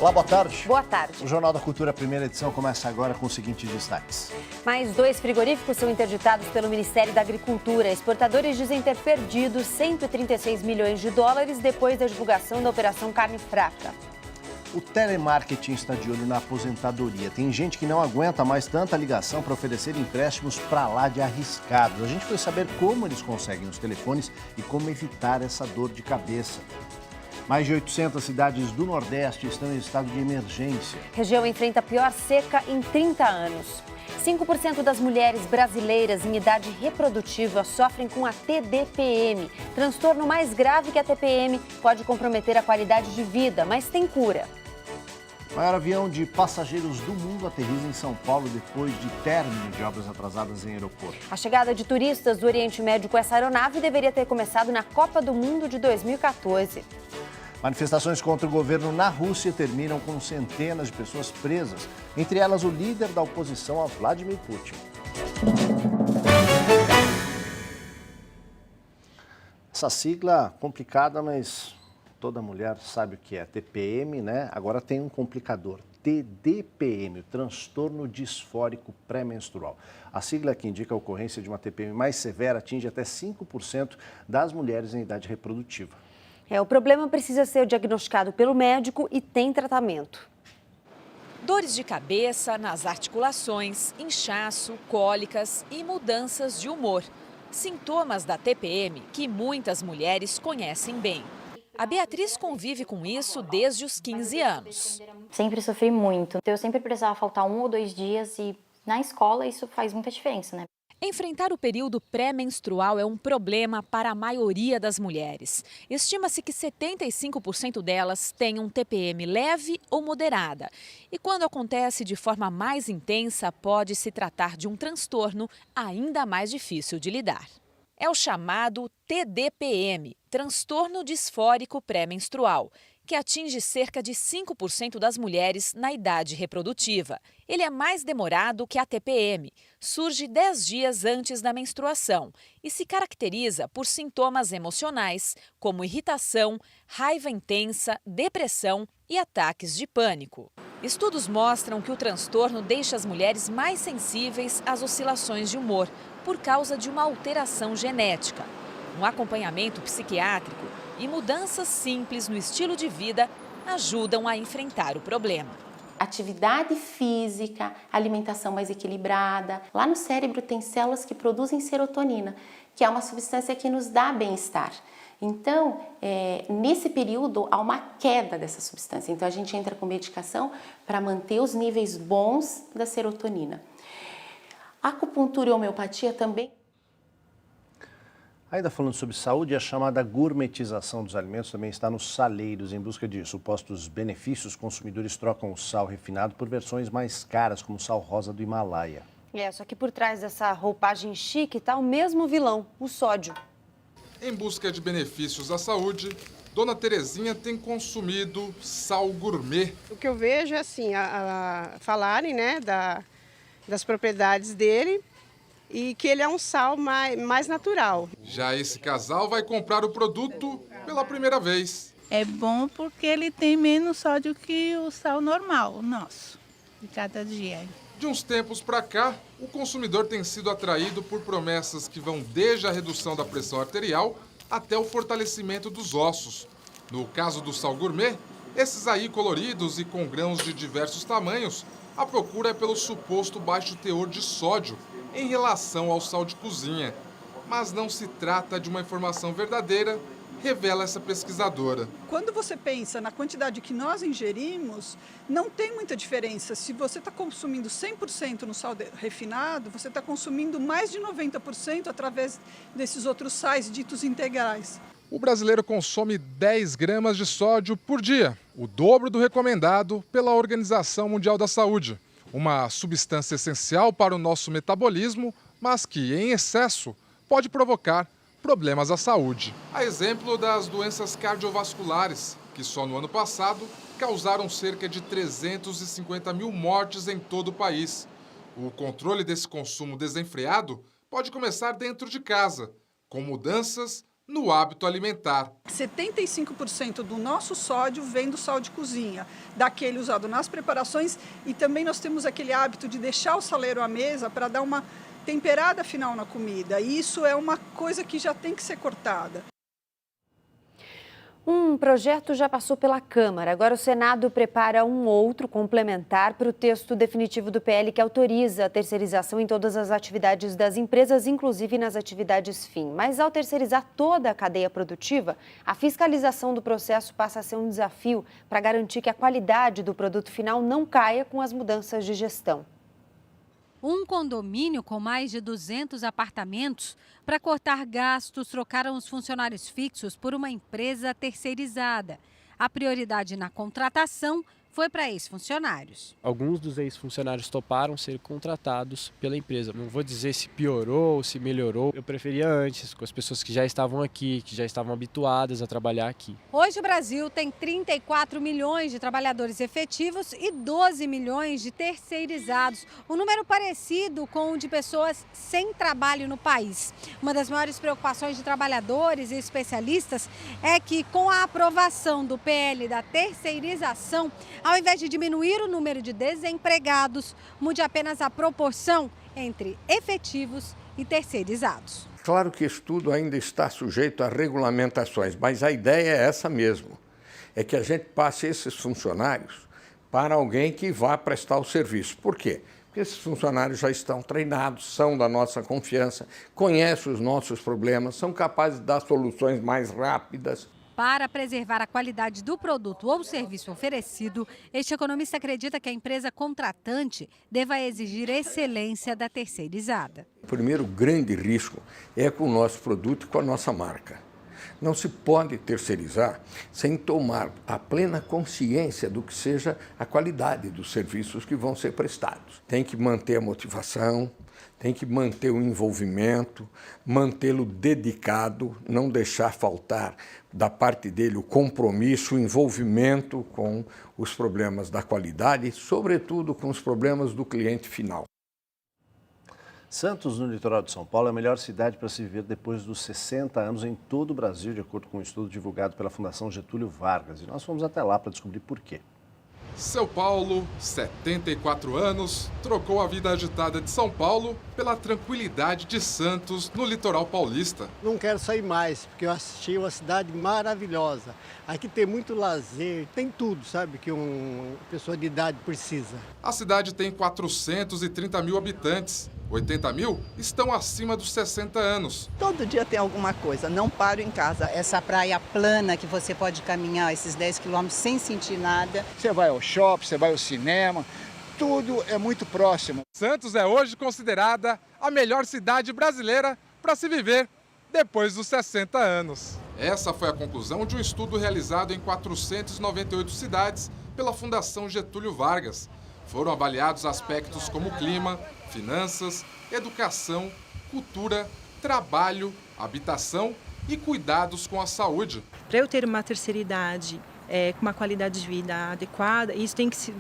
Olá, boa tarde. Boa tarde. O Jornal da Cultura, primeira edição, começa agora com os seguintes destaques. Mais 2 frigoríficos são interditados pelo Ministério da Agricultura. Exportadores dizem ter perdido 136 milhões de dólares depois da divulgação da Operação Carne Fraca. O telemarketing está de olho na aposentadoria. Tem gente que não aguenta mais tanta ligação para oferecer empréstimos para lá de arriscados. A gente foi saber como eles conseguem os telefones e como evitar essa dor de cabeça. Mais de 800 cidades do Nordeste estão em estado de emergência. A região enfrenta a pior seca em 30 anos. 5% das mulheres brasileiras em idade reprodutiva sofrem com a TDPM. Transtorno mais grave que a TPM, pode comprometer a qualidade de vida, mas tem cura. O maior avião de passageiros do mundo aterriza em São Paulo depois de término de obras atrasadas em aeroporto. A chegada de turistas do Oriente Médio com essa aeronave deveria ter começado na Copa do Mundo de 2014. Manifestações contra o governo na Rússia terminam com centenas de pessoas presas, entre elas o líder da oposição a Vladimir Putin. Essa sigla complicada, mas toda mulher sabe o que é. TPM, né? Agora tem um complicador. TDPM, o transtorno disfórico pré-menstrual. A sigla que indica a ocorrência de uma TPM mais severa atinge até 5% das mulheres em idade reprodutiva. O problema precisa ser diagnosticado pelo médico e tem tratamento. Dores de cabeça, nas articulações, inchaço, cólicas e mudanças de humor. Sintomas da TPM que muitas mulheres conhecem bem. A Beatriz convive com isso desde os 15 anos. Sempre sofri muito. Eu sempre precisava faltar 1 ou 2 dias e na escola isso faz muita diferença, né? Enfrentar o período pré-menstrual é um problema para a maioria das mulheres. Estima-se que 75% delas tenham TPM leve ou moderada. E quando acontece de forma mais intensa, pode se tratar de um transtorno ainda mais difícil de lidar. É o chamado TDPM, transtorno disfórico pré-menstrual, que atinge cerca de 5% das mulheres na idade reprodutiva. Ele é mais demorado que a TPM, surge 10 dias antes da menstruação e se caracteriza por sintomas emocionais, como irritação, raiva intensa, depressão e ataques de pânico. Estudos mostram que o transtorno deixa as mulheres mais sensíveis às oscilações de humor, por causa de uma alteração genética. Um acompanhamento psiquiátrico e mudanças simples no estilo de vida ajudam a enfrentar o problema. Atividade física, alimentação mais equilibrada. Lá no cérebro tem células que produzem serotonina, que é uma substância que nos dá bem-estar. Então, nesse período, há uma queda dessa substância. Então, a gente entra com medicação para manter os níveis bons da serotonina. A acupuntura e a homeopatia também. Ainda falando sobre saúde, a chamada gourmetização dos alimentos também está nos saleiros. Em busca de supostos benefícios, consumidores trocam o sal refinado por versões mais caras, como o sal rosa do Himalaia. Só que por trás dessa roupagem chique está o mesmo vilão, o sódio. Em busca de benefícios à saúde, Dona Terezinha tem consumido sal gourmet. O que eu vejo é assim, falarem, né, das propriedades dele e que ele é um sal mais natural. Já esse casal vai comprar o produto pela primeira vez. É bom porque ele tem menos sódio que o sal normal, o nosso, de cada dia. De uns tempos para cá, o consumidor tem sido atraído por promessas que vão desde a redução da pressão arterial até o fortalecimento dos ossos. No caso do sal gourmet, esses aí coloridos e com grãos de diversos tamanhos, a procura é pelo suposto baixo teor de sódio em relação ao sal de cozinha. Mas não se trata de uma informação verdadeira, revela essa pesquisadora. Quando você pensa na quantidade que nós ingerimos, não tem muita diferença. Se você está consumindo 100% no sal refinado, você está consumindo mais de 90% através desses outros sais ditos integrais. O brasileiro consome 10 gramas de sódio por dia, o dobro do recomendado pela Organização Mundial da Saúde. Uma substância essencial para o nosso metabolismo, mas que, em excesso, pode provocar problemas à saúde. A exemplo das doenças cardiovasculares, que só no ano passado causaram cerca de 350 mil mortes em todo o país. O controle desse consumo desenfreado pode começar dentro de casa, com mudanças no hábito alimentar. 75% do nosso sódio vem do sal de cozinha, daquele usado nas preparações, e também nós temos aquele hábito de deixar o saleiro à mesa para dar uma temperada final na comida. E isso é uma coisa que já tem que ser cortada. Um projeto já passou pela Câmara. Agora o Senado prepara um outro complementar para o texto definitivo do PL que autoriza a terceirização em todas as atividades das empresas, inclusive nas atividades fim. Mas ao terceirizar toda a cadeia produtiva, a fiscalização do processo passa a ser um desafio para garantir que a qualidade do produto final não caia com as mudanças de gestão. Um condomínio com mais de 200 apartamentos. Para cortar gastos, trocaram os funcionários fixos por uma empresa terceirizada. A prioridade na contratação foi para ex-funcionários. Alguns dos ex-funcionários toparam ser contratados pela empresa. Não vou dizer se piorou ou se melhorou. Eu preferia antes, com as pessoas que já estavam aqui, que já estavam habituadas a trabalhar aqui. Hoje o Brasil tem 34 milhões de trabalhadores efetivos e 12 milhões de terceirizados. Um número parecido com o de pessoas sem trabalho no país. Uma das maiores preocupações de trabalhadores e especialistas é que, com a aprovação do PL da terceirização, ao invés de diminuir o número de desempregados, mude apenas a proporção entre efetivos e terceirizados. Claro que isso tudo ainda está sujeito a regulamentações, mas a ideia é essa mesmo, é que a gente passe esses funcionários para alguém que vá prestar o serviço. Por quê? Porque esses funcionários já estão treinados, são da nossa confiança, conhecem os nossos problemas, são capazes de dar soluções mais rápidas. Para preservar a qualidade do produto ou serviço oferecido, este economista acredita que a empresa contratante deva exigir excelência da terceirizada. O primeiro grande risco é com o nosso produto e com a nossa marca. Não se pode terceirizar sem tomar a plena consciência do que seja a qualidade dos serviços que vão ser prestados. Tem que manter a motivação, tem que manter o envolvimento, mantê-lo dedicado, não deixar faltar da parte dele o compromisso, o envolvimento com os problemas da qualidade, sobretudo com os problemas do cliente final. Santos, no litoral de São Paulo, é a melhor cidade para se viver depois dos 60 anos em todo o Brasil, de acordo com um estudo divulgado pela Fundação Getúlio Vargas. E nós fomos até lá para descobrir por quê. Seu Paulo, 74 anos, trocou a vida agitada de São Paulo pela tranquilidade de Santos, no litoral paulista. Não quero sair mais, porque eu achei uma cidade maravilhosa. Aqui tem muito lazer, tem tudo, sabe, que uma pessoa de idade precisa. A cidade tem 430 mil habitantes. 80 mil estão acima dos 60 anos. Todo dia tem alguma coisa, não paro em casa. Essa praia plana que você pode caminhar esses 10 quilômetros sem sentir nada. Você vai ao shopping, você vai ao cinema, tudo é muito próximo. Santos é hoje considerada a melhor cidade brasileira para se viver depois dos 60 anos. Essa foi a conclusão de um estudo realizado em 498 cidades pela Fundação Getúlio Vargas. Foram avaliados aspectos como clima, finanças, educação, cultura, trabalho, habitação e cuidados com a saúde. Para eu ter uma terceira idade com uma qualidade de vida adequada, isso tem que se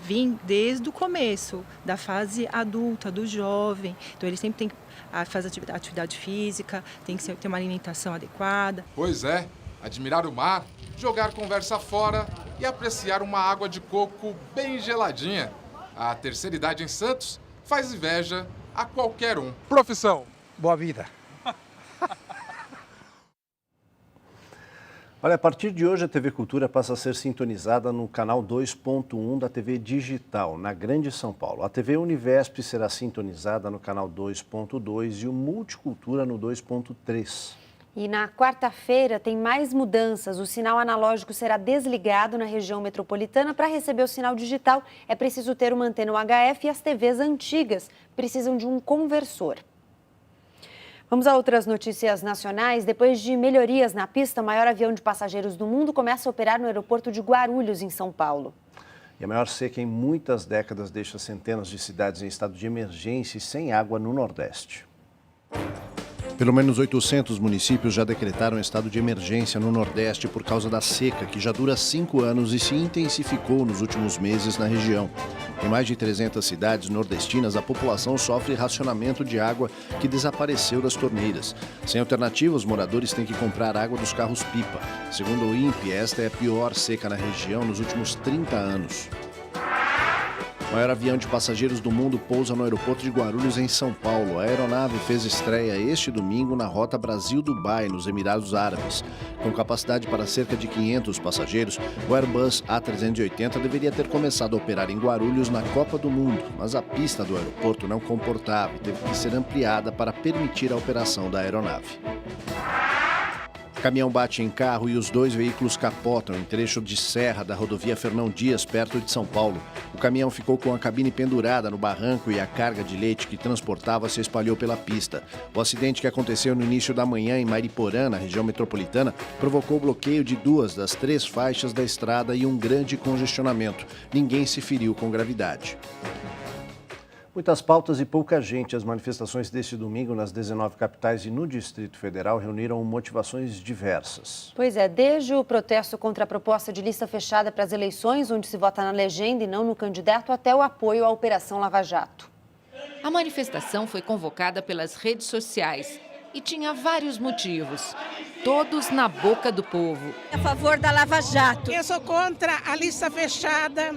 vir desde o começo, da fase adulta, do jovem. Então ele sempre tem que fazer atividade física, tem que ter uma alimentação adequada. Pois é, admirar o mar, jogar conversa fora e apreciar uma água de coco bem geladinha. A terceira idade em Santos faz inveja a qualquer um. Profissão: boa vida. Olha, a partir de hoje a TV Cultura passa a ser sintonizada no canal 2.1 da TV Digital, na Grande São Paulo. A TV Univesp será sintonizada no canal 2.2 e o Multicultura no 2.3. E na quarta-feira tem mais mudanças. O sinal analógico será desligado na região metropolitana. Para receber o sinal digital, é preciso ter uma antena UHF e as TVs antigas precisam de um conversor. Vamos a outras notícias nacionais. Depois de melhorias na pista, o maior avião de passageiros do mundo começa a operar no aeroporto de Guarulhos, em São Paulo. E a maior seca em muitas décadas deixa centenas de cidades em estado de emergência e sem água no Nordeste. Pelo menos 800 municípios já decretaram estado de emergência no Nordeste por causa da seca, que já dura 5 anos e se intensificou nos últimos meses na região. Em mais de 300 cidades nordestinas, a população sofre racionamento de água que desapareceu das torneiras. Sem alternativa, os moradores têm que comprar água dos carros-pipa. Segundo o INPE, esta é a pior seca na região nos últimos 30 anos. O maior avião de passageiros do mundo pousa no aeroporto de Guarulhos, em São Paulo. A aeronave fez estreia este domingo na rota Brasil-Dubai, nos Emirados Árabes. Com capacidade para cerca de 500 passageiros, o Airbus A380 deveria ter começado a operar em Guarulhos na Copa do Mundo, mas a pista do aeroporto não comportava e teve que ser ampliada para permitir a operação da aeronave. O caminhão bate em carro e os 2 veículos capotam em trecho de serra da rodovia Fernão Dias, perto de São Paulo. O caminhão ficou com a cabine pendurada no barranco e a carga de leite que transportava se espalhou pela pista. O acidente, que aconteceu no início da manhã em Mariporã, na região metropolitana, provocou o bloqueio de 2 das 3 faixas da estrada e um grande congestionamento. Ninguém se feriu com gravidade. Muitas pautas e pouca gente. As manifestações deste domingo nas 19 capitais e no Distrito Federal reuniram motivações diversas. Pois é, desde o protesto contra a proposta de lista fechada para as eleições, onde se vota na legenda e não no candidato, até o apoio à Operação Lava Jato. A manifestação foi convocada pelas redes sociais e tinha vários motivos, todos na boca do povo. A favor da Lava Jato. Eu sou contra a lista fechada,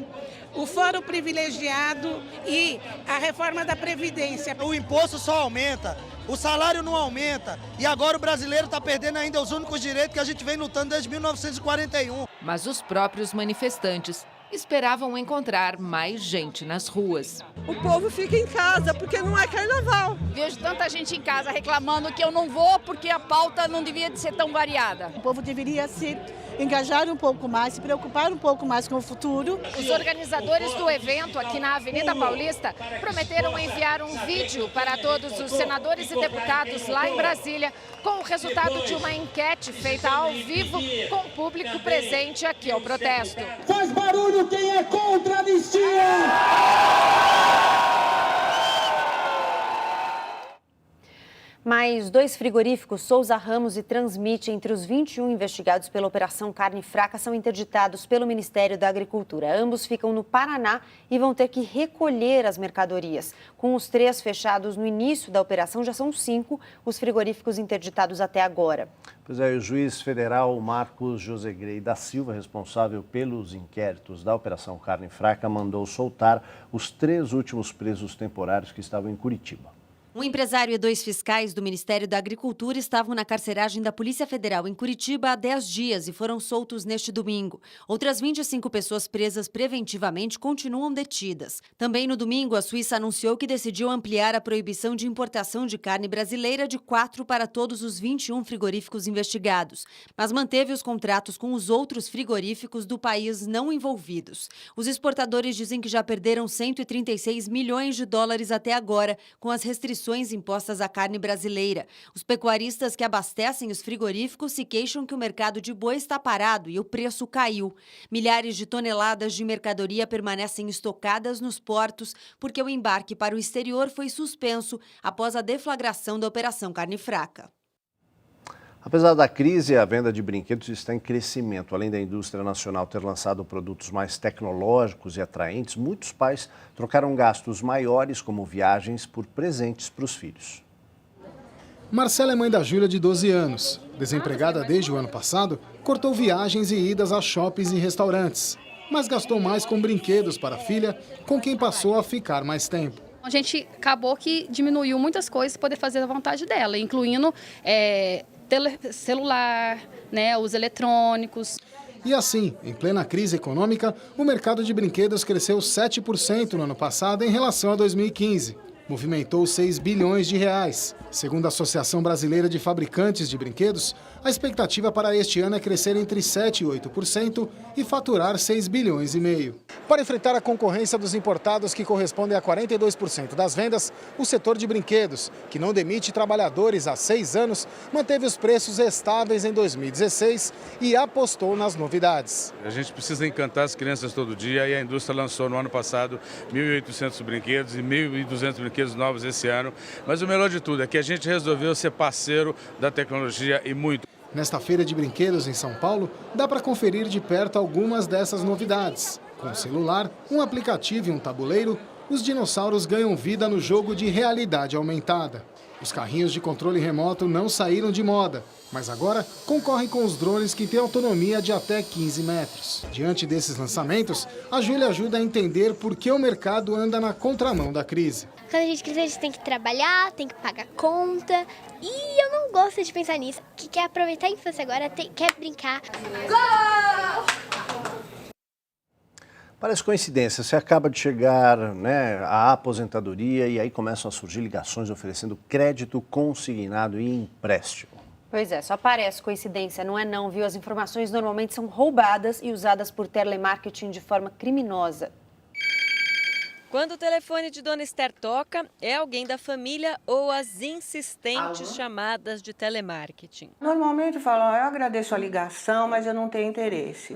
o fórum privilegiado e a reforma da Previdência. O imposto só aumenta, o salário não aumenta e agora o brasileiro está perdendo ainda os únicos direitos que a gente vem lutando desde 1941. Mas os próprios manifestantes esperavam encontrar mais gente nas ruas. O povo fica em casa porque não é carnaval. Vejo tanta gente em casa reclamando que eu não vou porque a pauta não devia de ser tão variada. O povo deveria se engajar um pouco mais, se preocupar um pouco mais com o futuro. Os organizadores do evento aqui na Avenida Paulista prometeram enviar um vídeo para todos os senadores e deputados lá em Brasília com o resultado de uma enquete feita ao vivo com o público presente aqui ao protesto. Faz barulho quem é contra a anistia! Mais 2 frigoríficos, Souza Ramos e Transmite, entre os 21 investigados pela Operação Carne Fraca, são interditados pelo Ministério da Agricultura. Ambos ficam no Paraná e vão ter que recolher as mercadorias. Com os 3 fechados no início da operação, já são 5 os frigoríficos interditados até agora. Pois é, o juiz federal Marcos José Grey da Silva, responsável pelos inquéritos da Operação Carne Fraca, mandou soltar os 3 últimos presos temporários que estavam em Curitiba. Um empresário e 2 fiscais do Ministério da Agricultura estavam na carceragem da Polícia Federal em Curitiba há 10 dias e foram soltos neste domingo. Outras 25 pessoas presas preventivamente continuam detidas. Também no domingo, a Suíça anunciou que decidiu ampliar a proibição de importação de carne brasileira de 4 para todos os 21 frigoríficos investigados, mas manteve os contratos com os outros frigoríficos do país não envolvidos. Os exportadores dizem que já perderam 136 milhões de dólares até agora com as restrições impostas à carne brasileira. Os pecuaristas que abastecem os frigoríficos se queixam que o mercado de boi está parado e o preço caiu. Milhares de toneladas de mercadoria permanecem estocadas nos portos porque o embarque para o exterior foi suspenso após a deflagração da Operação Carne Fraca. Apesar da crise, a venda de brinquedos está em crescimento. Além da indústria nacional ter lançado produtos mais tecnológicos e atraentes, muitos pais trocaram gastos maiores, como viagens, por presentes para os filhos. Marcela é mãe da Júlia, de 12 anos. Desempregada desde o ano passado, cortou viagens e idas a shoppings e restaurantes, mas gastou mais com brinquedos para a filha, com quem passou a ficar mais tempo. A gente acabou que diminuiu muitas coisas para poder fazer a vontade dela, incluindo celular, né, os eletrônicos. E assim, em plena crise econômica, o mercado de brinquedos cresceu 7% no ano passado em relação a 2015. Movimentou 6 bilhões de reais. Segundo a Associação Brasileira de Fabricantes de Brinquedos, A expectativa para este ano é crescer entre 7% e 8% e faturar 6,5 bilhões. Para enfrentar a concorrência dos importados, que correspondem a 42% das vendas, o setor de brinquedos, que não demite trabalhadores há 6 anos, manteve os preços estáveis em 2016 e apostou nas novidades. A gente precisa encantar as crianças todo dia e a indústria lançou no ano passado 1.800 brinquedos e 1.200 brinquedos novos esse ano. Mas o melhor de tudo é que a gente resolveu ser parceiro da tecnologia e muito. Nesta feira de brinquedos em São Paulo, dá para conferir de perto algumas dessas novidades. Com um celular, um aplicativo e um tabuleiro, os dinossauros ganham vida no jogo de realidade aumentada. Os carrinhos de controle remoto não saíram de moda, mas agora concorrem com os drones que têm autonomia de até 15 metros. Diante desses lançamentos, a Júlia ajuda a entender por que o mercado anda na contramão da crise. Quando a gente cresce, a gente tem que trabalhar, tem que pagar conta. E eu não gosto de pensar nisso. Que quer aproveitar a infância agora, quer brincar. Gol! Parece coincidência, você acaba de chegar, à aposentadoria e aí começam a surgir ligações oferecendo crédito consignado e empréstimo. Pois é, só parece coincidência, não é não, viu? As informações normalmente são roubadas e usadas por telemarketing de forma criminosa. Quando o telefone de Dona Esther toca, é alguém da família ou as insistentes chamadas de telemarketing. Normalmente falam, eu agradeço a ligação, mas eu não tenho interesse.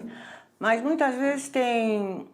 Mas muitas vezes tem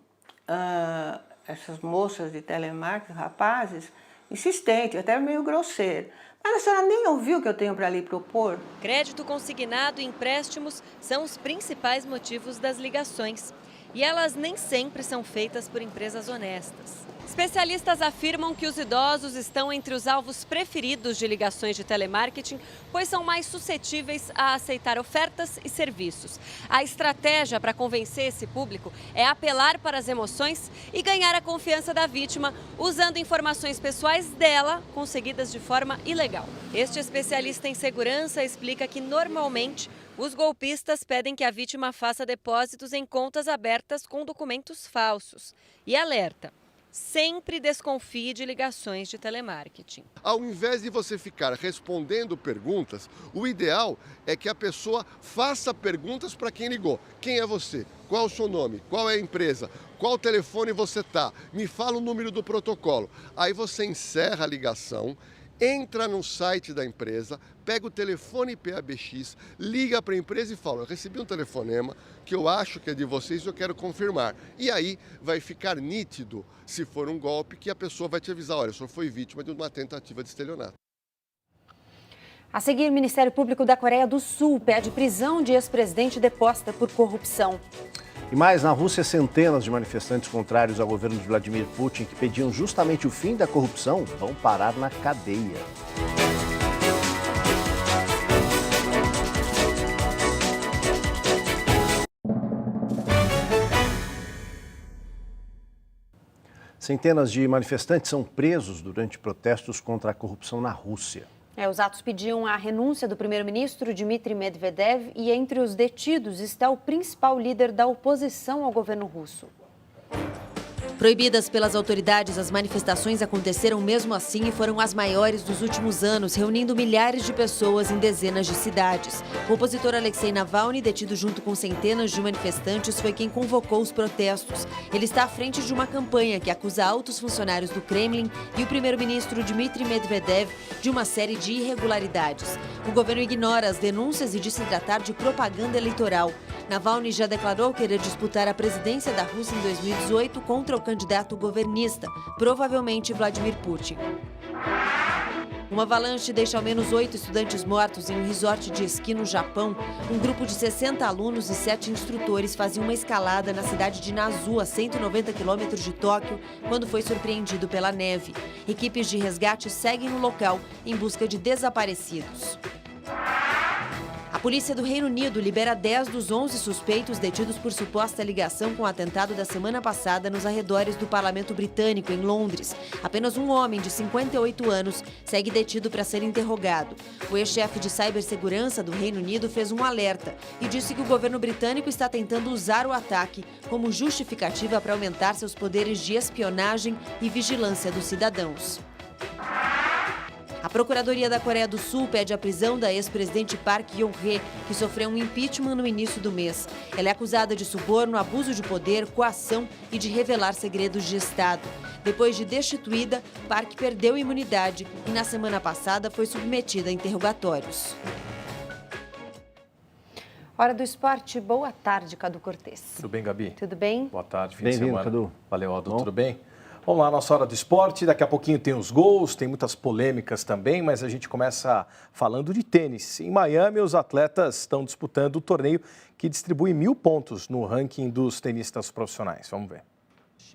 essas moças de telemarketing, rapazes, insistentes, até meio grosseiro. Mas a senhora nem ouviu o que eu tenho para lhe propor? Crédito consignado e empréstimos são os principais motivos das ligações. E elas nem sempre são feitas por empresas honestas. Especialistas afirmam que os idosos estão entre os alvos preferidos de ligações de telemarketing, pois são mais suscetíveis a aceitar ofertas e serviços. A estratégia para convencer esse público é apelar para as emoções e ganhar a confiança da vítima, usando informações pessoais dela, conseguidas de forma ilegal. Este especialista em segurança explica que, normalmente, os golpistas pedem que a vítima faça depósitos em contas abertas com documentos falsos. E alerta: sempre desconfie de ligações de telemarketing. Ao invés de você ficar respondendo perguntas, o ideal é que a pessoa faça perguntas para quem ligou. Quem é você? Qual é o seu nome? Qual é a empresa? Qual telefone você está? Me fala o número do protocolo. Aí você encerra a ligação, entra no site da empresa, pega o telefone PABX, liga para a empresa e fala: eu recebi um telefonema que eu acho que é de vocês e eu quero confirmar. E aí vai ficar nítido, se for um golpe, que a pessoa vai te avisar: olha, o senhor foi vítima de uma tentativa de estelionato. A seguir, o Ministério Público da Coreia do Sul pede prisão de ex-presidente deposta por corrupção. E mais, na Rússia, centenas de manifestantes contrários ao governo de Vladimir Putin, que pediam justamente o fim da corrupção, vão parar na cadeia. Centenas de manifestantes são presos durante protestos contra a corrupção na Rússia. Os atos pediam a renúncia do primeiro-ministro Dmitry Medvedev e entre os detidos está o principal líder da oposição ao governo russo. Proibidas pelas autoridades, as manifestações aconteceram mesmo assim e foram as maiores dos últimos anos, reunindo milhares de pessoas em dezenas de cidades. O opositor Alexei Navalny, detido junto com centenas de manifestantes, foi quem convocou os protestos. Ele está à frente de uma campanha que acusa altos funcionários do Kremlin e o primeiro-ministro Dmitry Medvedev de uma série de irregularidades. O governo ignora as denúncias e diz se tratar de propaganda eleitoral. Navalny já declarou querer disputar a presidência da Rússia em 2018 contra o candidato governista, provavelmente Vladimir Putin. Uma avalanche deixa ao menos 8 estudantes mortos em um resort de esqui no Japão. Um grupo de 60 alunos e 7 instrutores fazia uma escalada na cidade de Nazu, a 190 quilômetros de Tóquio, quando foi surpreendido pela neve. Equipes de resgate seguem no local em busca de desaparecidos. A polícia do Reino Unido libera 10 dos 11 suspeitos detidos por suposta ligação com o atentado da semana passada nos arredores do Parlamento Britânico, em Londres. Apenas um homem de 58 anos segue detido para ser interrogado. O ex-chefe de cibersegurança do Reino Unido fez um alerta e disse que o governo britânico está tentando usar o ataque como justificativa para aumentar seus poderes de espionagem e vigilância dos cidadãos. A Procuradoria da Coreia do Sul pede a prisão da ex-presidente Park Geun-hye, que sofreu um impeachment no início do mês. Ela é acusada de suborno, abuso de poder, coação e de revelar segredos de Estado. Depois de destituída, Park perdeu imunidade e na semana passada foi submetida a interrogatórios. Hora do esporte. Boa tarde, Cadu Cortez. Tudo bem, Gabi? Tudo bem? Boa tarde, fim de semana. Cadu. Valeu, Aldo. Tudo bem? Vamos lá, nossa hora do esporte. Daqui a pouquinho tem os gols, tem muitas polêmicas também, mas a gente começa falando de tênis. Em Miami, os atletas estão disputando o torneio que distribui 1.000 pontos no ranking dos tenistas profissionais. Vamos ver.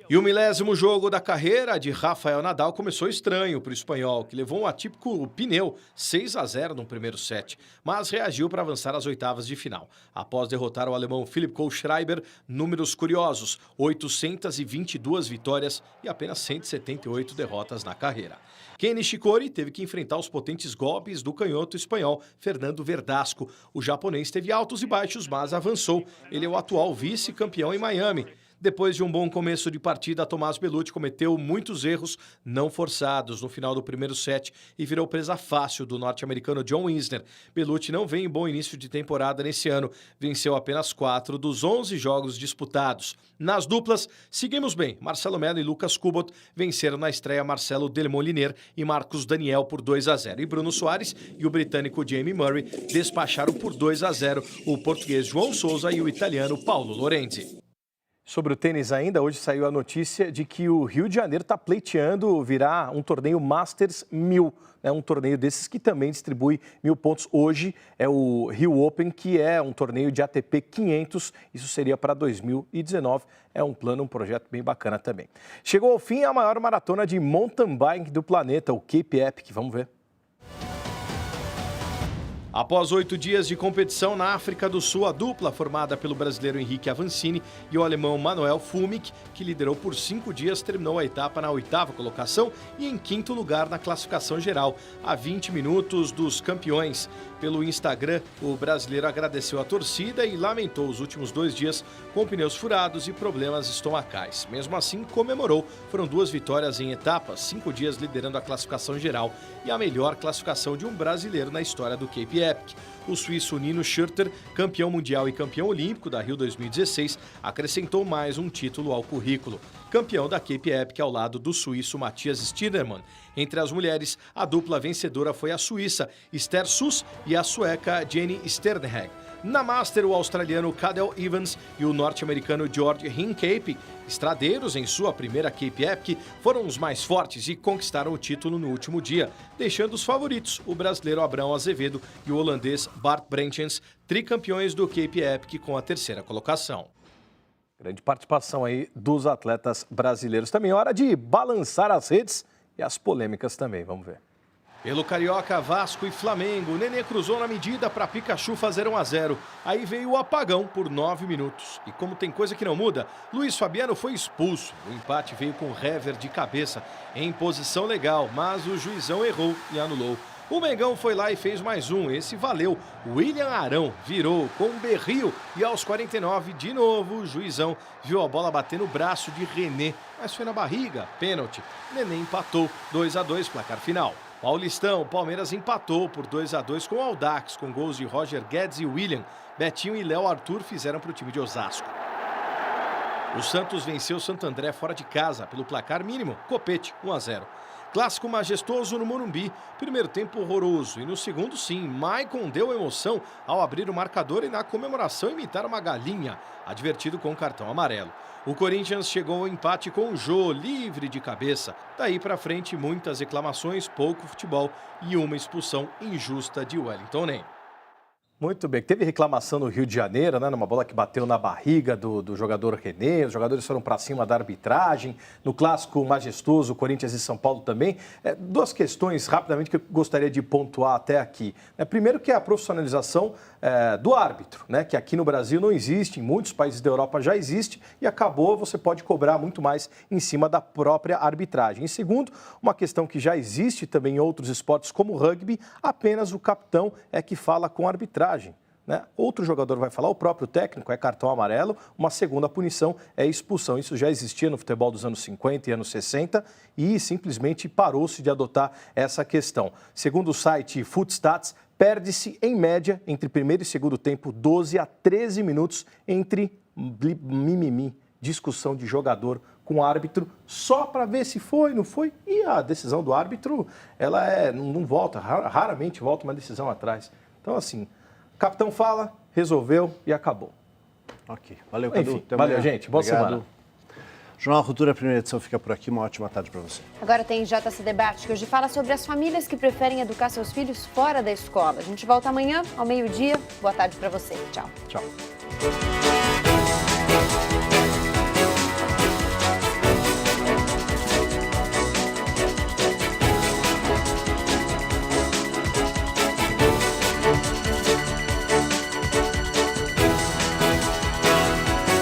E o 10º jogo da carreira de Rafael Nadal começou estranho para o espanhol, que levou um atípico pneu 6-0 no primeiro set, mas reagiu para avançar às oitavas de final. Após derrotar o alemão Philipp Kohlschreiber, números curiosos, 822 vitórias e apenas 178 derrotas na carreira. Ken Nishikori teve que enfrentar os potentes golpes do canhoto espanhol Fernando Verdasco. O japonês teve altos e baixos, mas avançou. Ele é o atual vice-campeão em Miami. Depois de um bom começo de partida, Tomás Bellucci cometeu muitos erros não forçados no final do primeiro set e virou presa fácil do norte-americano John Isner. Bellucci não vem em bom início de temporada nesse ano, venceu apenas 4 dos 11 jogos disputados. Nas duplas, seguimos bem. Marcelo Melo e Lucas Kubot venceram na estreia Marcelo Delmoliner e Marcos Daniel por 2-0. E Bruno Soares e o britânico Jamie Murray despacharam por 2-0 o português João Souza e o italiano Paulo Lorenzi. Sobre o tênis ainda, hoje saiu a notícia de que o Rio de Janeiro está pleiteando virar um torneio Masters 1000, né? Um torneio desses que também distribui 1.000 pontos. Hoje é o Rio Open, que é um torneio de ATP 500, isso seria para 2019. É um plano, um projeto bem bacana também. Chegou ao fim a maior maratona de mountain bike do planeta, o Cape Epic. Vamos ver. Após 8 dias de competição na África do Sul, a dupla formada pelo brasileiro Henrique Avancini e o alemão Manuel Fumic, que liderou por 5 dias, terminou a etapa na 8ª colocação e em 5º lugar na classificação geral, a 20 minutos dos campeões. Pelo Instagram, o brasileiro agradeceu a torcida e lamentou os últimos 2 dias com pneus furados e problemas estomacais. Mesmo assim, comemorou. Foram 2 vitórias em etapas, 5 dias liderando a classificação geral e a melhor classificação de um brasileiro na história do Cape Epic. O suíço Nino Schurter, campeão mundial e campeão olímpico da Rio 2016, acrescentou mais um título ao currículo. Campeão da Cape Epic ao lado do suíço Matthias Stirnermann. Entre as mulheres, a dupla vencedora foi a suíça Esther Suss e a sueca Jenny Sternhag. Na Master, o australiano Cadel Evans e o norte-americano George Hincapie, estradeiros em sua primeira Cape Epic, foram os mais fortes e conquistaram o título no último dia, deixando os favoritos, o brasileiro Abrão Azevedo e o holandês Bart Brentjens, tricampeões do Cape Epic com a 3ª colocação. Grande participação aí dos atletas brasileiros. Também é hora de balançar as redes e as polêmicas também. Vamos ver. Pelo Carioca, Vasco e Flamengo, o Nenê cruzou na medida para Pikachu fazer 1-0. Aí veio o apagão por 9 minutos. E como tem coisa que não muda, Luiz Fabiano foi expulso. O empate veio com Hever de cabeça, em posição legal, mas o juizão errou e anulou. O Mengão foi lá e fez mais um, esse valeu. William Arão virou com um berrio e aos 49, de novo, o juizão viu a bola bater no braço de René, mas foi na barriga, pênalti. Nenê empatou, 2-2, placar final. Paulistão, o Palmeiras empatou por 2-2 com o Audax, com gols de Roger Guedes e William. Betinho e Léo Arthur fizeram para o time de Osasco. O Santos venceu o Santo André fora de casa pelo placar mínimo, Copete, 1-0. Clássico majestoso no Morumbi, primeiro tempo horroroso e no segundo sim, Maicon deu emoção ao abrir o marcador e na comemoração imitar uma galinha, advertido com cartão amarelo. O Corinthians chegou ao empate com o Jô, livre de cabeça. Daí para frente, muitas reclamações, pouco futebol e uma expulsão injusta de Wellington Nem. Muito bem. Teve reclamação no Rio de Janeiro, né, numa bola que bateu na barriga do jogador René. Os jogadores foram para cima da arbitragem. No clássico majestoso, Corinthians e São Paulo também. 2 questões rapidamente que eu gostaria de pontuar até aqui. Primeiro que é a profissionalização do árbitro, né, que aqui no Brasil não existe, em muitos países da Europa já existe e acabou, você pode cobrar muito mais em cima da própria arbitragem. E segundo, uma questão que já existe também em outros esportes como o rugby, apenas o capitão é que fala com a arbitragem. né? Outro jogador vai falar, o próprio técnico, é cartão amarelo, uma segunda punição é expulsão. Isso já existia no futebol dos anos 50 e anos 60 e simplesmente parou-se de adotar essa questão. Segundo o site Footstats, perde-se, em média, entre primeiro e segundo tempo, 12 a 13 minutos entre mimimi, discussão de jogador com o árbitro, só para ver se foi, não foi. E a decisão do árbitro, ela não volta, raramente volta uma decisão atrás. Então, assim, o capitão fala, resolveu e acabou. Ok. Valeu, Cadu. Enfim, valeu, gente. Boa semana. Jornal Cultura, primeira edição, fica por aqui. Uma ótima tarde para você. Agora tem JC Debate, que hoje fala sobre as famílias que preferem educar seus filhos fora da escola. A gente volta amanhã, ao meio-dia. Boa tarde para você. Tchau. Tchau.